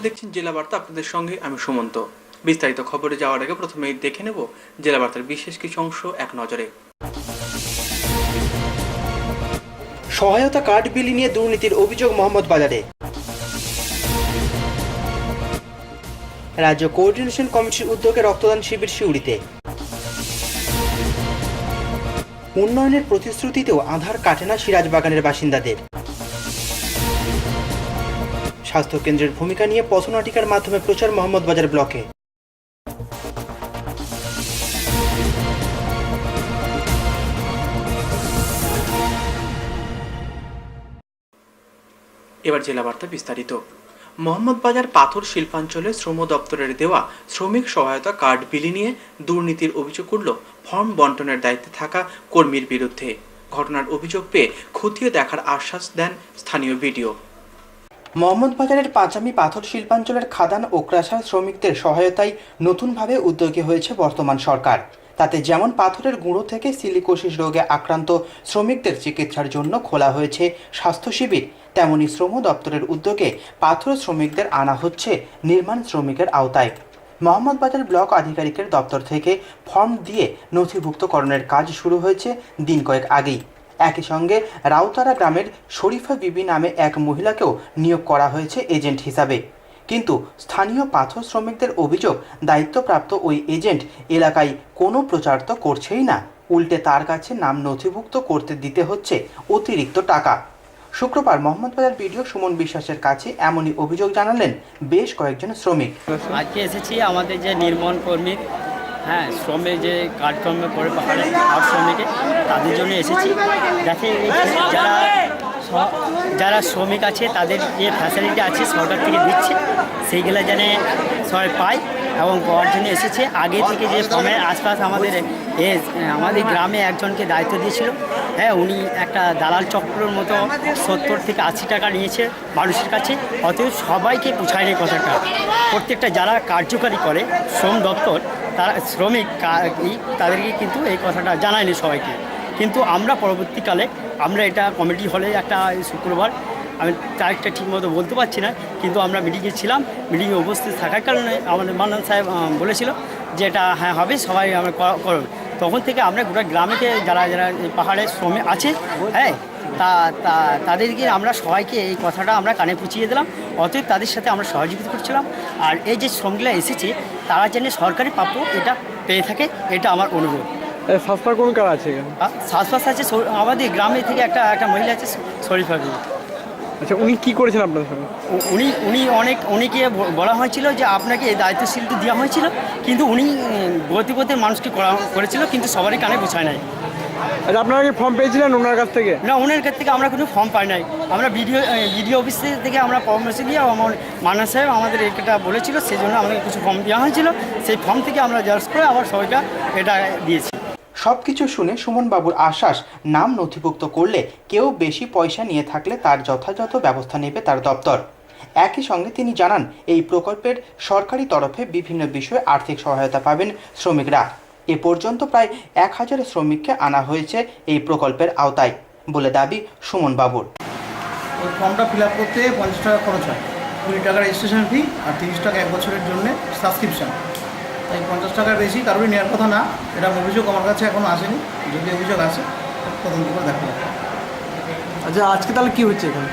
দেখছেন জেলা বার্তা, আপনাদের সঙ্গে আমি সুমন্ত। বিস্তারিত খবরে যাওয়ার আগে প্রথমেই দেখে নেব জেলা বার্তার বিশেষ কিছু অংশ এক নজরে। সহায়তা কার্ড বিলি নিয়ে দুর্নীতির অভিযোগ মোহাম্মদ বাজারে। রাজ্য কোঅর্ডিনেশন কমিটির উদ্যোগে রক্তদান শিবির সিউড়িতে। উন্নয়নের প্রতিশ্রুতিতেও আধার কাটে না সিরাজবাগানের বাসিন্দাদের। স্বাস্থ্য কেন্দ্রের ভূমিকা নিয়ে পথনাটিকার মাধ্যমে প্রচার মোহাম্মদবাজার ব্লকে। এবার জেলা বার্তা বিস্তারিত। মোহাম্মদবাজার পাথর শিল্পাঞ্চলে শ্রম দপ্তরের দেওয়া শ্রমিক সহায়তা কার্ড বিলি নিয়ে দুর্নীতির অভিযোগ উঠল ফর্ম বন্টনের দায়িত্বে থাকা কর্মীর বিরুদ্ধে। ঘটনার অভিযোগ পেয়ে খতিয়ে দেখার আশ্বাস দেন স্থানীয় বিডিও। মোহাম্মদবাজারের পাঁচামি পাথর শিল্পাঞ্চলের খাদান ও ক্রাশার শ্রমিকদের সহায়তায় নতুনভাবে উদ্যোগী হয়েছে বর্তমান সরকার। তাতে যেমন পাথরের গুঁড়ো থেকে সিলিকোসিস রোগে আক্রান্ত শ্রমিকদের চিকিৎসার জন্য খোলা হয়েছে স্বাস্থ্য শিবির, তেমনি শ্রম দপ্তরের উদ্যোগে পাথর শ্রমিকদের আনা হচ্ছে নির্মাণ শ্রমিকের আওতায়। মোহাম্মদবাজার ব্লক আধিকারিকের দপ্তর থেকে ফর্ম দিয়ে নথিভুক্তকরণের কাজ শুরু হয়েছে দিন কয়েক আগেই। একই সঙ্গে রাউতারা গ্রামের শরীফা বিবি নামে এক মহিলাকেও নিয়োগ করা হয়েছে এজেন্ট হিসাবে। কিন্তু স্থানীয় পাথর শ্রমিকদের অভিযোগ, দায়িত্বপ্রাপ্ত ওই এজেন্ট এলাকায় কোনো প্রচার তো করছেই না, উল্টে তার কাছে নাম নথিভুক্ত করতে দিতে হচ্ছে অতিরিক্ত টাকা। শুক্রবার মোহাম্মদবাজার বিডিও সুমন বিশ্বাসের কাছে এমনই অভিযোগ জানালেন বেশ কয়েকজন শ্রমিক। আজকে এসেছি আমাদের যে নির্মাণ কর্মী, শ্রমিক যে কাজকর্ম করে পাহাড়ে আর শ্রমিকে তাদের জন্য এসেছি। যাতে যারা শ্রমিক আছে তাদের যে ফ্যাসিলিটি আছে সরকার থেকে দিচ্ছে সেইগুলো যেন সবাই পায় এবং পাওয়ার জন্য এসেছে। আগে থেকে যে ফর্মের আশপাশ আমাদের গ্রামে একজনকে দায়িত্ব দিয়েছিল, উনি একটা দালাল চক্রের মতো 70 থেকে 80 টাকা নিয়েছে মানুষের কাছে। অতএব সবাইকে পুছায় নেই কথাটা। প্রত্যেকটা যারা কার্যকারী করে শ্রম দপ্তর, তারা শ্রমিক তাদেরকে কিন্তু এই কথাটা জানায়নি সবাইকে। কিন্তু আমরা পরবর্তীকালে আমরা এটা কমিটি হলে একটা শুক্রবার, আমি তারিখটা ঠিকমতো বলতে পারছি না, কিন্তু আমরা মিটিংয়ে ছিলাম। মিটিংয়ে উপস্থিত থাকার কারণে আমাদের মান্নান সাহেব বলেছিল যে এটা হবে, সবাই আমরা করব। তখন থেকে আমরা গোটা গ্রামেতে যারা যারা এই পাহাড়ের শ্রমিক আছে তাদেরকে আমরা সবাইকে এই কথাটা আমরা কানে পুছিয়ে দিলাম। অতএব তাদের সাথে আমরা সহযোগিতা করছিলাম। আর এই যে শ্রমিকরা এসেছে তারা যেন সরকারি প্রাপ্য এটা পেয়ে থাকে, এটা আমার অনুরোধ। স্বাস্থ্য কোন কাজ আছে? শ্বাস আছে আমাদের গ্রামে থেকে একটা মহিলা আছে শরীফা বিবি। আচ্ছা, উনি কি করেছেন আপনার সঙ্গে? উনিকে বলা হয়েছিল যে আপনাকে এই দায়িত্বশীলটি দেওয়া হয়েছিল, কিন্তু উনি গতিপথে মানুষকে করেছিল, কিন্তু সবারই কানে বোঝায় নাই। আচ্ছা, আপনারা কি ফর্ম পেয়েছিলেন ওনার কাছ থেকে? না, ওনার কাছ থেকে আমরা কোনো ফর্ম পাই নাই। আমরা বিডিও অফিস থেকে আমরা পরামর্শ দিয়ে আমার মান্নান সাহেব আমাদের এটা বলেছিল, সেই জন্য আমাদের কিছু ফর্ম দেওয়া হয়েছিল। সেই ফর্ম থেকে আমরা জেরক্স করে আবার সবাইকে এটা দিয়েছি। সবকিছু শুনে সুমন বাবুর আশ্বাস, নাম নথিভুক্ত করলে কেউ বেশি পয়সা নিয়ে থাকলে তার যথাযথ ব্যবস্থা নেবে তার দপ্তর। একই সঙ্গে তিনি জানান, এই প্রকল্পের সরকারি তরফে বিভিন্ন বিষয়ে আর্থিক সহায়তা পাবেন শ্রমিকরা। এ পর্যন্ত প্রায় 1000 শ্রমিককে আনা হয়েছে এই প্রকল্পের আওতায় বলে দাবি সুমন বাবুর। ওই ফর্মটা ফিল আপ করতে 50 টাকা খরচ হয়, 20 টাকা রেজিস্ট্রেশন ফি আর 30 টাকা 1 বছরের জন্য সাবস্ক্রিপশন। তাই 50 টাকার বেশি কারোরই নেওয়ার কথা না। এটা অভিযোগ আমার কাছে এখনও আসেনি, যদি অভিযোগ আসে তদন্ত করে দেখা যাবে। আচ্ছা, আজকে তাহলে কী হচ্ছে এখানে?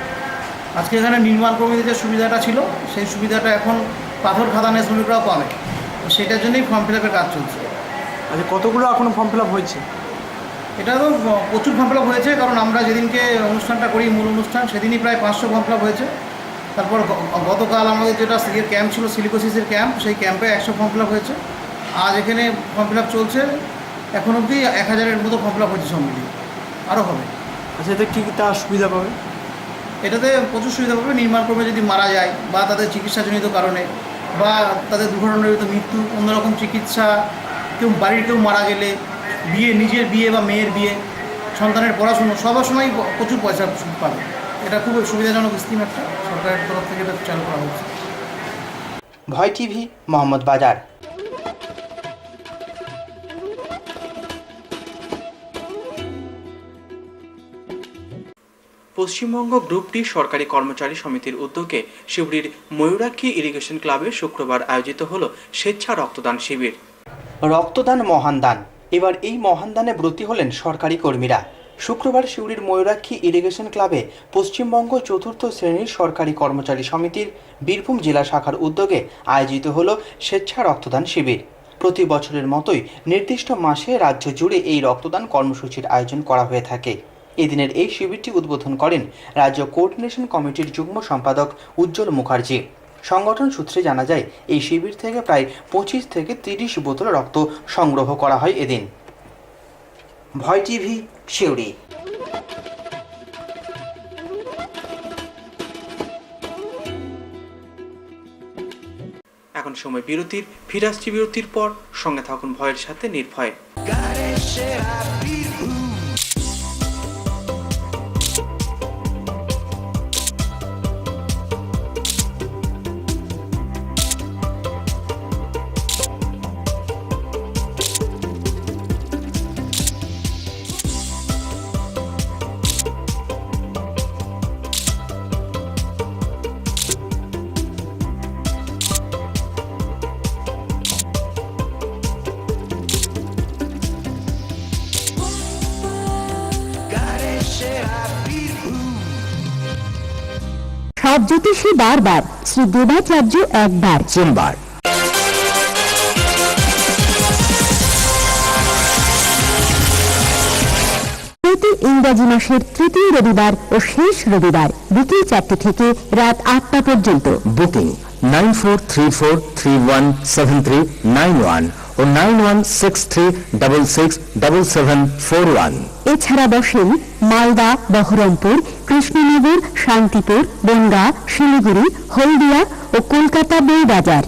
আজকে এখানে নির্মাণ কর্মীদের যে সুবিধাটা ছিল সেই সুবিধাটা এখন পাথর খাদানের শ্রমিকরাও পাবে, সেটার জন্যই ফর্ম ফিল আপের কাজ চলছে। আচ্ছা, কতগুলো এখনও ফর্ম ফিল আপ হয়েছে? এটা তো প্রচুর ফর্ম ফিল আপ হয়েছে, কারণ আমরা যেদিনকে অনুষ্ঠানটা করি মূল অনুষ্ঠান সেদিনই প্রায় 500 ফর্ম ফিল আপ হয়েছে। তারপর গতকাল আমাদের যেটা ক্যাম্প ছিল সিলিকোসিসের ক্যাম্প, সেই ক্যাম্পে 100 ফর্ম ফিল আপ হয়েছে। আজ এখানে ফর্ম ফিল আপ চলছে, এখন অবধি 1000-এর মতো ফর্ম ফিল আপ হয়েছে, সব মিলিয়ে আরও হবে। আচ্ছা, এতে কী তার সুবিধা পাবে? এটাতে প্রচুর সুবিধা পাবে। নির্মাণ কর্মী যদি মারা যায় বা তাদের চিকিৎসাজনিত কারণে বা তাদের দুর্ঘটনাজনিত মৃত্যু, অন্যরকম চিকিৎসা, কেউ মারা গেলে, নিজের বিয়ে বা মেয়ের বিয়ে, সন্তানের পড়াশুনো, সবার সময় প্রচুর পয়সা পাবে। এটা খুব সুবিধাজনক স্কিম একটা, সরকারের তরফ থেকে এটা চালু করা হচ্ছে। ভয় TV, Mohammad Bazar. Paschimbanga group D সরকারি কর্মচারী সমিতির উদ্যোগে শিউড়ির ময়ূরাক্ষী ইরিগেশন ক্লাবে শুক্রবার আয়োজিত হল স্বেচ্ছা রক্তদান শিবির। রক্তদান মহান দান। এবার এই মহান দানে ব্রতী হলেন সরকারি কর্মীরা। শুক্রবার সিউড়ির ময়ূরাক্ষী ইরিগেশন ক্লাবে পশ্চিমবঙ্গ চতুর্থ শ্রেণীর সরকারি কর্মচারী সমিতির বীরভূম জেলা শাখার উদ্যোগে আয়োজিত হল স্বেচ্ছা রক্তদান শিবির। প্রতি বছরের মতোই নির্দিষ্ট মাসে রাজ্য জুড়ে এই রক্তদান কর্মসূচির আয়োজন করা হয়ে থাকে। এদিনের এই শিবিরটি উদ্বোধন করেন রাজ্য কোঅর্ডিনেশন কমিটির যুগ্ম সম্পাদক উজ্জ্বল মুখার্জি। সংগঠন সূত্রে জানা যায়, এই শিবির থেকে প্রায় 25 থেকে 30 বোতল রক্ত সংগ্রহ করা হয় এদিন। ভয় টিভি, সিউড়ি। এখন সময় বিরতির। ফিরে আসছি বিরতির পর। সঙ্গে থাকুন ভয়ের সাথে নির্ভয়ে। সব জ্যোতিষী বারবার, শ্রী দেবাচার্য একবার। সোমবার প্রতি ইংরাজি মাসের তৃতীয় রবিবার ও শেষ রবিবার বিকেল 4টে থেকে রাত 8টা পর্যন্ত। বুকিং 9434317391 ও 9163667741। এছাড়া বসেন মালদা, বহরমপুর, কৃষ্ণনগর, শান্তিপুর, বনগাঁ, শিলিগুড়ি, হলদিয়া ও কলকাতা বইবাজার।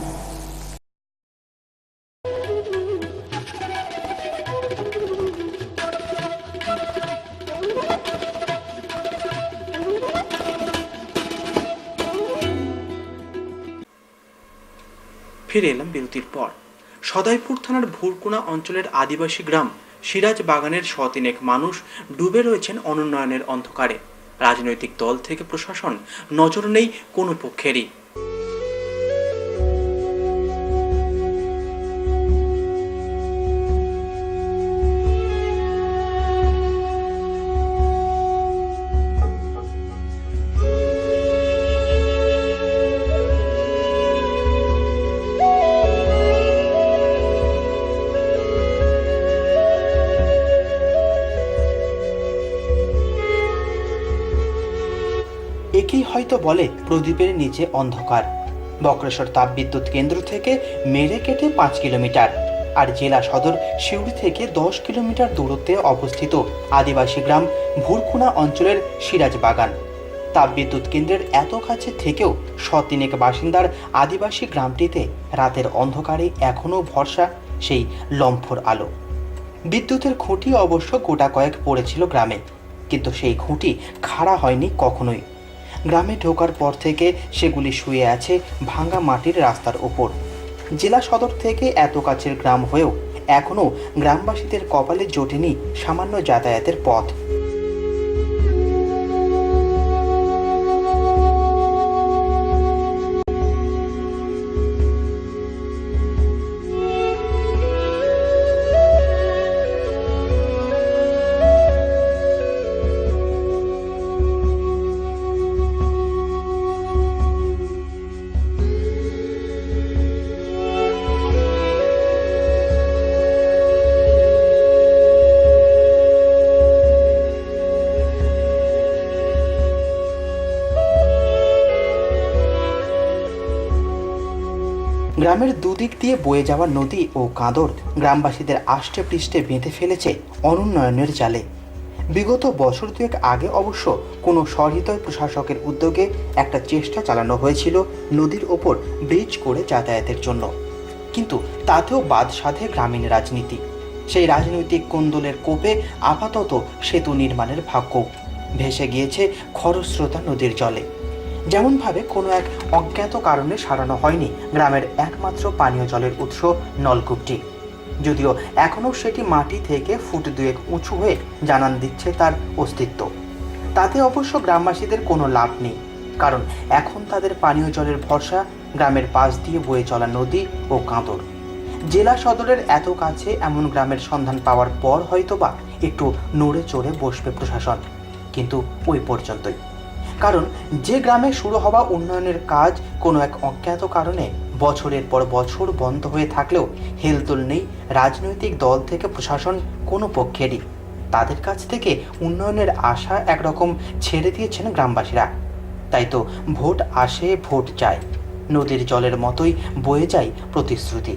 ফিরে এলাম বিরতির পর। সদাইপুর থানার ভুরকুনা অঞ্চলের আদিবাসী গ্রাম সিরাজ বাগানের শতিনেক মানুষ ডুবে রয়েছেন অনুন্নয়নের অন্ধকারে। রাজনৈতিক দল থেকে প্রশাসন নজর নেই কোনো পক্ষেরই। একেই হয়তো বলে প্রদীপের নিচে অন্ধকার। বক্রেশ্বর তাপবিদ্যুৎ কেন্দ্র থেকে মেরে কেটে 5 কিলোমিটার আর জেলা সদর সিউড়ি থেকে 10 কিলোমিটার দূরত্বে অবস্থিত আদিবাসী গ্রাম ভুরকুনা অঞ্চলের সিরাজ বাগান। তাপবিদ্যুৎ কেন্দ্রের এত কাছে থেকেও শতিনেক বাসিন্দার আদিবাসী গ্রামটিতে রাতের অন্ধকারে এখনও ভরসা সেই লম্ফর আলো। বিদ্যুতের খুঁটি অবশ্য গোটা কয়েক পড়েছিল গ্রামে, কিন্তু সেই খুঁটি খাড়া হয়নি কখনোই। গ্রামে ঢোকার পর থেকে সেগুলি শুয়ে আছে ভাঙা মাটির রাস্তার ওপর। জেলা সদর থেকে এত কাছের গ্রাম হয়েও এখনও গ্রামবাসীদের কপালে জোটেনি সামান্য যাতায়াতের পথ। গ্রামের দুদিক দিয়ে বয়ে যাওয়া নদী ও কাঁদর গ্রামবাসীদের আষ্টে পৃষ্ঠে বেঁধে ফেলেছে অনুন্নয়নের জালে। বিগত বছর দুয়েক আগে অবশ্য কোনো সহৃদয় প্রশাসকের উদ্যোগে একটা চেষ্টা চালানো হয়েছিল নদীর ওপর ব্রিজ করে যাতায়াতের জন্য, কিন্তু তাতেও বাদ সাধে গ্রামীণ রাজনীতি। সেই রাজনৈতিক কোন্দলের কোপে আপাতত সেতু নির্মাণের ভাগ্য ভেসে গিয়েছে খরস্রোতা নদীর জলে। যেমনভাবে কোনো এক অজ্ঞাত কারণে সারানো হয়নি গ্রামের একমাত্র পানীয় জলের উৎস নলকূপটি, যদিও এখনও সেটি মাটি থেকে ফুট দুয়েক উঁচু হয়ে জানান দিচ্ছে তার অস্তিত্ব। তাতে অবশ্য গ্রামবাসীদের কোনো লাভ নেই, কারণ এখন তাদের পানীয় জলের ভরসা গ্রামের পাশ দিয়ে বয়ে চলা নদী ও কাঁদর। জেলা সদরের এত কাছে এমন গ্রামের সন্ধান পাওয়ার পর হয়তোবা একটু নড়ে চড়ে বসবে প্রশাসন, কিন্তু ওই পর্যন্তই। কারণ যে গ্রামে শুরু হওয়া উন্নয়নের কাজ কোনো এক অজ্ঞাত কারণে বছরের পর বছর বন্ধ হয়ে থাকলেও হেলদোল নেই রাজনৈতিক দল থেকে প্রশাসন কোনো পক্ষেরই। তাদের কাছ থেকে উন্নয়নের আশা একরকম ছেড়ে দিয়েছেন গ্রামবাসীরা। তাই তো ভোট আসে ভোট যায়, নদীর জলের মতোই বয়ে যায় প্রতিশ্রুতি।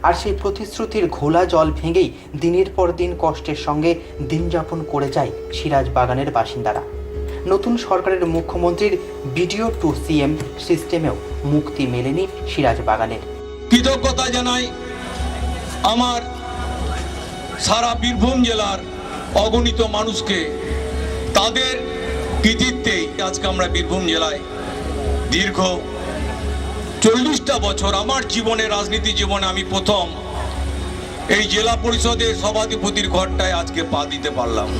আর সেই প্রতিশ্রুতির ঘোলা জল ভেঙেই দিনের পর দিন কষ্টের সঙ্গে দিন যাপন করে যায় সিরাজ বাগানের বাসিন্দারা। নতুন সরকারের মুখ্যমন্ত্রীর ভিডিও টু সিএম সিস্টেমেও মুক্তি মেলেনি সিরাজ বাগানের। কৃতজ্ঞতা জানাই আমার সারা বীরভূম জেলার অগণিত মানুষকে, তাদের কৃতিত্বেই আজকে আমরা বীরভূম জেলায় দীর্ঘ 40টা বছর আমার জীবনে, রাজনীতি জীবনে আমি প্রথম এই জেলা পরিষদের সভাধিপতির ঘরটায় আজকে পা দিতে পারলাম।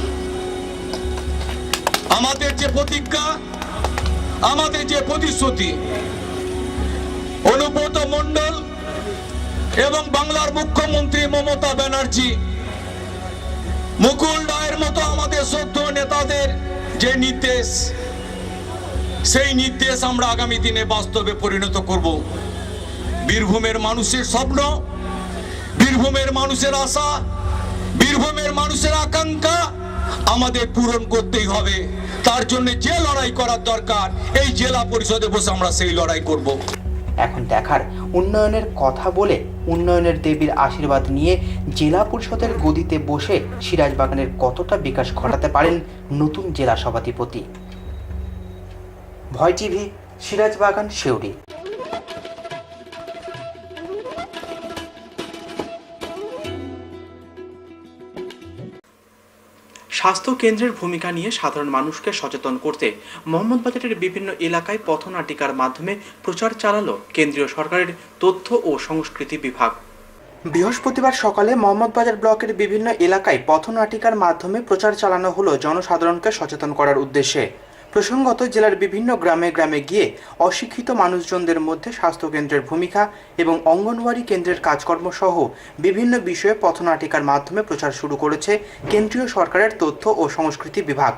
আমাদের যে প্রতিজ্ঞা, আমাদের যে প্রতিশ্রুতি, অনুব্রত মণ্ডল এবং বাংলার মুখ্যমন্ত্রী মমতা ব্যানার্জি, মুকুল রায়ের মতো আমাদের শ্রদ্ধেয় নেতাদের যে নির্দেশ, সেই নির্দেশ আমরা আগামী দিনে বাস্তবে পরিণত করব। বীরভূমের মানুষের স্বপ্ন, বীরভূমের মানুষের আশা, বীরভূমের মানুষের আকাঙ্ক্ষা আমাদের পূরণ করতেই হবে। তার জন্য যে লড়াই করার দরকার, এই জেলা পরিষদে বসে আমরা সেই লড়াই করব। এখন দেখার উন্নয়নের কথা বলে উন্নয়নের দেবীর আশীর্বাদ নিয়ে জেলা পরিষদের গদিতে বসে সিরাজ বাগানের কতটা বিকাশ ঘটাতে পারেন নতুন জেলা সভাধিপতি। ভয় টিভি, সিরাজ বাগান, সিউড়ি। স্বাস্থ্য কেন্দ্রের ভূমিকা নিয়ে সাধারণ মানুষকে সচেতন করতে মোহাম্মদবাজারের বিভিন্ন এলাকায় পথনাটিকার মাধ্যমে প্রচার চালালো কেন্দ্রীয় সরকারের তথ্য ও সংস্কৃতি বিভাগ। বৃহস্পতিবার সকালে মোহাম্মদবাজার ব্লকের বিভিন্ন এলাকায় পথনাটিকার মাধ্যমে প্রচার চালানো হলো জনসাধারণকে সচেতন করার উদ্দেশ্যে। প্রসঙ্গত জেলার বিভিন্ন গ্রামে গ্রামে গিয়ে অশিক্ষিত মানুষজনদের মধ্যে স্বাস্থ্যকেন্দ্রের ভূমিকা এবং অঙ্গনওয়াড়ি কেন্দ্রের কাজকর্ম সহ বিভিন্ন বিষয়ে পথনাটিকার মাধ্যমে প্রচার শুরু করেছে কেন্দ্রীয় সরকারের তথ্য ও সংস্কৃতি বিভাগ।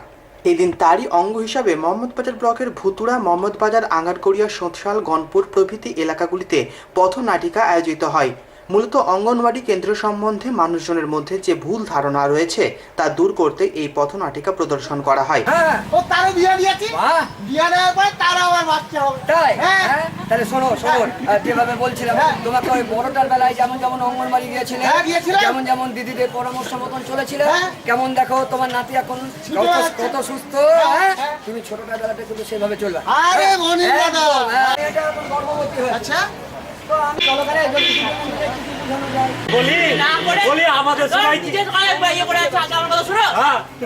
এদিন তারই অঙ্গ হিসাবে মোহাম্মদবাজার ব্লকের ভুতুড়া, মোহাম্মদবাজার, আঙ্গারগড়িয়া, সোঁতশাল, গনপুর প্রভৃতি এলাকাগুলিতে পথনাটিকা আয়োজিত হয়। মূলত অঙ্গনওয়াড়ি কেন্দ্র সম্বন্ধে মানুষজনের মধ্যে যে ভুল ধারণা রয়েছে তা দূর করতে এই পথনাটিকা প্রদর্শন করা হয়। তাহলে শোনো যেভাবে বলছিলাম তোমাকে ওই বড়টার বেলায় যেমন যেমন অঙ্গনবাড়ি গিয়েছিলে, যেমন যেমন দিদিদের পরামর্শ মতন চলেছিল, কেমন দেখো তোমার নাতি এখন কত সুস্থ, তুমি ছোটটার বেলাটা কিন্তু সেভাবে চলবে। এটা এখন গর্ভবতী হয়েছে। বলি আমাদের সবাই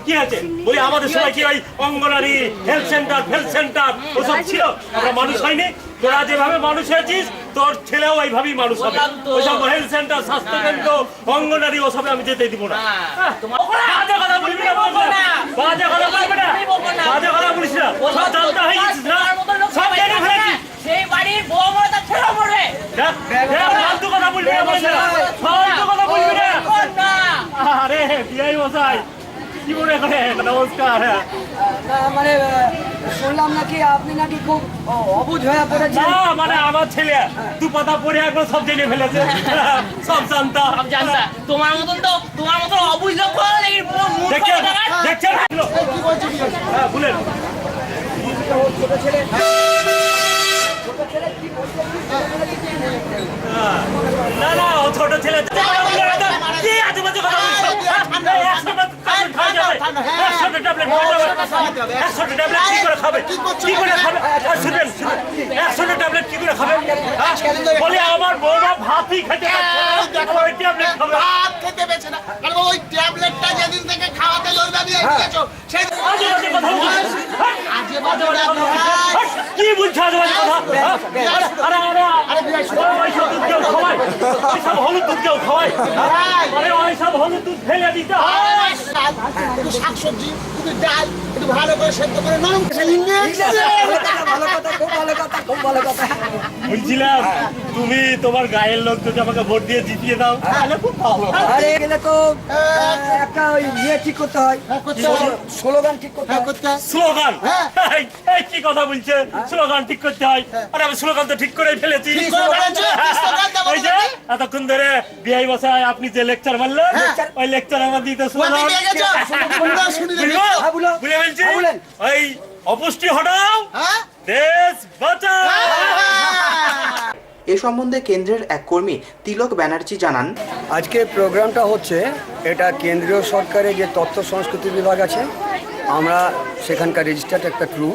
কি আছে, বলি আমাদের সবাই কি ওই অঙ্গনারী, হেলথ সেন্টার ওসব ছিল? আমরা মানুষ হয়নি? তোরা যেভাবে মানুষ হয়েছিস তোর ছেলেও এইভাবেই মানুষ হবে। ওইসব হেলথ সেন্টার, স্বাস্থ্যকেন্দ্র, অঙ্গনারী ওসবে আমি যেতে দিব না। বাজে কথা বলবি না, বাজে কথা বলবি না, বাজে কথা বলিস না। সব জানতে হয়ে গেছিস না, সব জেনে ফেলেছিস। সেই বাড়ির বউ মরে ছেলে মরবে। ফালতু কথা বলবি না, ফালতু কথা বলবি না। আরে বিআই মশাই কি মনে করে? নমস্কার। মানে শুনলাম নাকি আপনি নাকি খুব অবুঝ হয়ে পড়েছেন। না মানে আমার ছেলে দু পাতা পড়ে একবার সব জেনে ফেলেছে, সব জানতা। তোমার মতন অবুঝ লোক দেখছেন। হ্যাঁ বলেন। ছোট ছেলে না না ও ছোট ছেলে কি আছে বাজে কথা বলছো? 100টা ট্যাবলেট কি করে খাবে? কি করে খাবে? শুনেন 100টা ট্যাবলেট কি করে খাবে? বলে আমার বউরা ভাতই খেতে পারছে না, ওই ট্যাবলেট খাবে। ভাত খেতে পেছে না, কারণ ওই ট্যাবলেটটা যেদিন থেকে খাওয়াতে লড়বা দিয়ে দিয়েছো সেই আজে কথা কি বলছো? আজে কথা। ওইসব হলুদ দুধ কেউ খাওয়ায়? আরে ওইসব হলুদ দুধ ফেলে দিতে হয়। শাকসবজি শুধু ডাল একটু ভালো করে সেদ্ধ করে নরম ভালো কথা, খুব ভালো কথা, খুব ভালো কথা। বলছিলাম তুমি তোমার গায়ের লোক যদি আমাকে ভোট দিয়ে জিতিয়ে দাও তাহলে খুব ভালো। আরে এগুলো তো একটা ওই ইয়ে ঠিক করতে হয়, স্লোগান ঠিক করতে হয়। স্লোগান? এই কি কথা বলছে, স্লোগান ঠিক করতে হয়? আরে আমি স্লোগান তো ঠিক করেই ফেলেছি। ওই যে এতক্ষণ ধরে বিআই বসায় আপনি যে লেকচার মারলেন, ওই লেকচার আমার দিতে স্লোগান বুঝে ফেলছি। ওই অপুষ্টি হটাও, দেশ বাঁচাও। এ সম্বন্ধে কেন্দ্রের এক কর্মী তিলক ব্যানার্জি জানান, আজকে প্রোগ্রামটা হচ্ছে এটা কেন্দ্রীয় সরকারের যে তথ্য সংস্কৃতি বিভাগ আছে, আমরা সেখানকার রেজিস্টার্ড একটা ক্রু,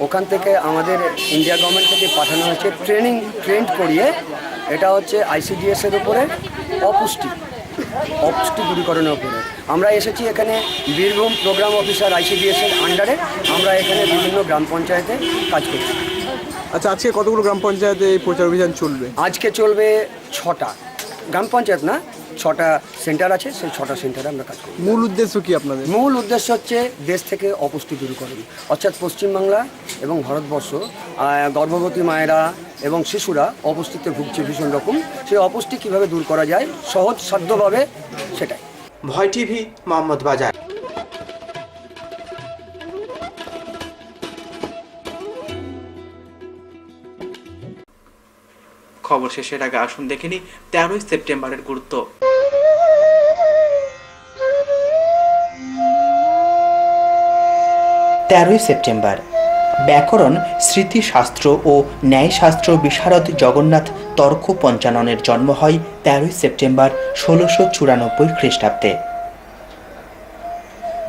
ওখান থেকে আমাদের ইন্ডিয়া গভর্নমেন্ট থেকে পাঠানো হয়েছে ট্রেন্ড করিয়ে। এটা হচ্ছে ICDS এর উপরে অপুষ্টি দূরীকরণের উপরে। আমরা এসেছি এখানে বীরভূম প্রোগ্রাম অফিসার ICDS এর আন্ডারে, আমরা এখানে বিভিন্ন গ্রাম পঞ্চায়েতে কাজ করছি। আচ্ছা, আজকে কতগুলো গ্রাম পঞ্চায়েতে এই প্রচার অভিযান চলবে? আজকে চলবে 6টা গ্রাম পঞ্চায়েত, না 6টা সেন্টার আছে, সেই 6টা সেন্টারে আমরা কাজ করি। মূল উদ্দেশ্য কি আপনাদের? মূল উদ্দেশ্য হচ্ছে দেশ থেকে অপুষ্টি দূরীকরণ, অর্থাৎ পশ্চিমবাংলা এবং ভারতবর্ষ গর্ভবতী মায়েরা এবং শিশুরা অপুষ্টিতে ভুগছে ভীষণ রকম। সেই অপুষ্টি কীভাবে দূর করা যায় সহজ সাধ্যভাবে, সেটাই। ভয় টিভি, মোহাম্মদ বাজার। খবর শেষের আগে আসুন দেখে নিই 13ই সেপ্টেম্বরের গুরুত্ব। 13ই সেপ্টেম্বর ব্যাকরণ, স্মৃতিশাস্ত্র ও ন্যায়শাস্ত্র বিশারদ জগন্নাথ তর্ক পঞ্চাননের জন্ম হয় 13ই সেপ্টেম্বর 1694 খ্রিস্টাব্দে।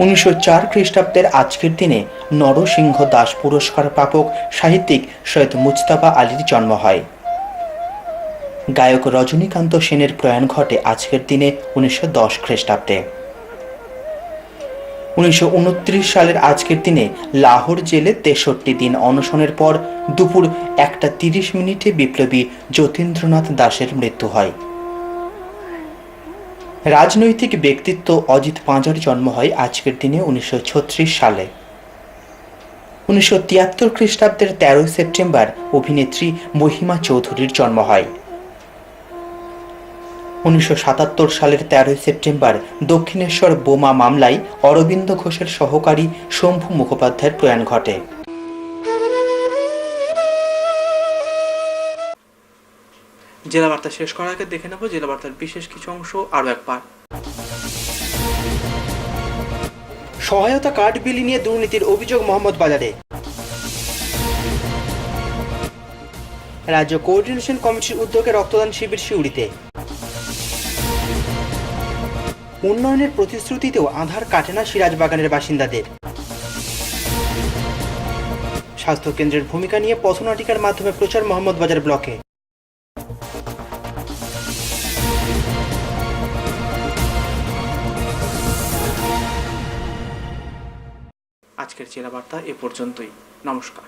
1904 খ্রিস্টাব্দের আজকের দিনে নরসিংহ দাস পুরস্কার প্রাপক সাহিত্যিক সৈয়দ মুজতবা আলীর জন্ম হয়। গায়ক রজনীকান্ত সেনের প্রয়াণ ঘটে আজকের দিনে 1910 খ্রিস্টাব্দে। 1929 সালের আজকের দিনে লাহোর জেলে 63 দিন অনশনের পর দুপুর 1:30 বিপ্লবী যতীন্দ্রনাথ দাসের মৃত্যু হয়। রাজনৈতিক ব্যক্তিত্ব অজিত পাঁজার জন্ম হয় আজকের দিনে 1936 সালে। 1973 খ্রিস্টাব্দের 13 সেপ্টেম্বর অভিনেত্রী মহিমা চৌধুরীর জন্ম হয়। 1977 সালের 13 সেপ্টেম্বর দক্ষিণেশ্বর বোমা মামলায় অরবিন্দ ঘোষের সহকারী শম্ভু মুখোপাধ্যায়ের প্রয়াণ ঘটে। জেলা বার্তা শেষ করার আগে দেখে নেব জেলা বার্তার বিশেষ কিছু অংশ আরও একবার। সহায়তা কার্ড বিলি নিয়ে দুর্নীতির অভিযোগ মোহাম্মদ বাজারে। রাজ্য কোঅর্ডিনেশন কমিটির উদ্যোগে রক্তদান শিবির সিউড়িতে। উন্নয়নের প্রতিশ্রুতিতেও আধার কাটে না সিরাজবাগানের বাসিন্দাদের। স্বাস্থ্যকেন্দ্রের ভূমিকা নিয়ে পথনাটিকার মাধ্যমে প্রচার মোহাম্মদবাজার ব্লকে। আজকের জেলা বার্তা এ পর্যন্তই। নমস্কার।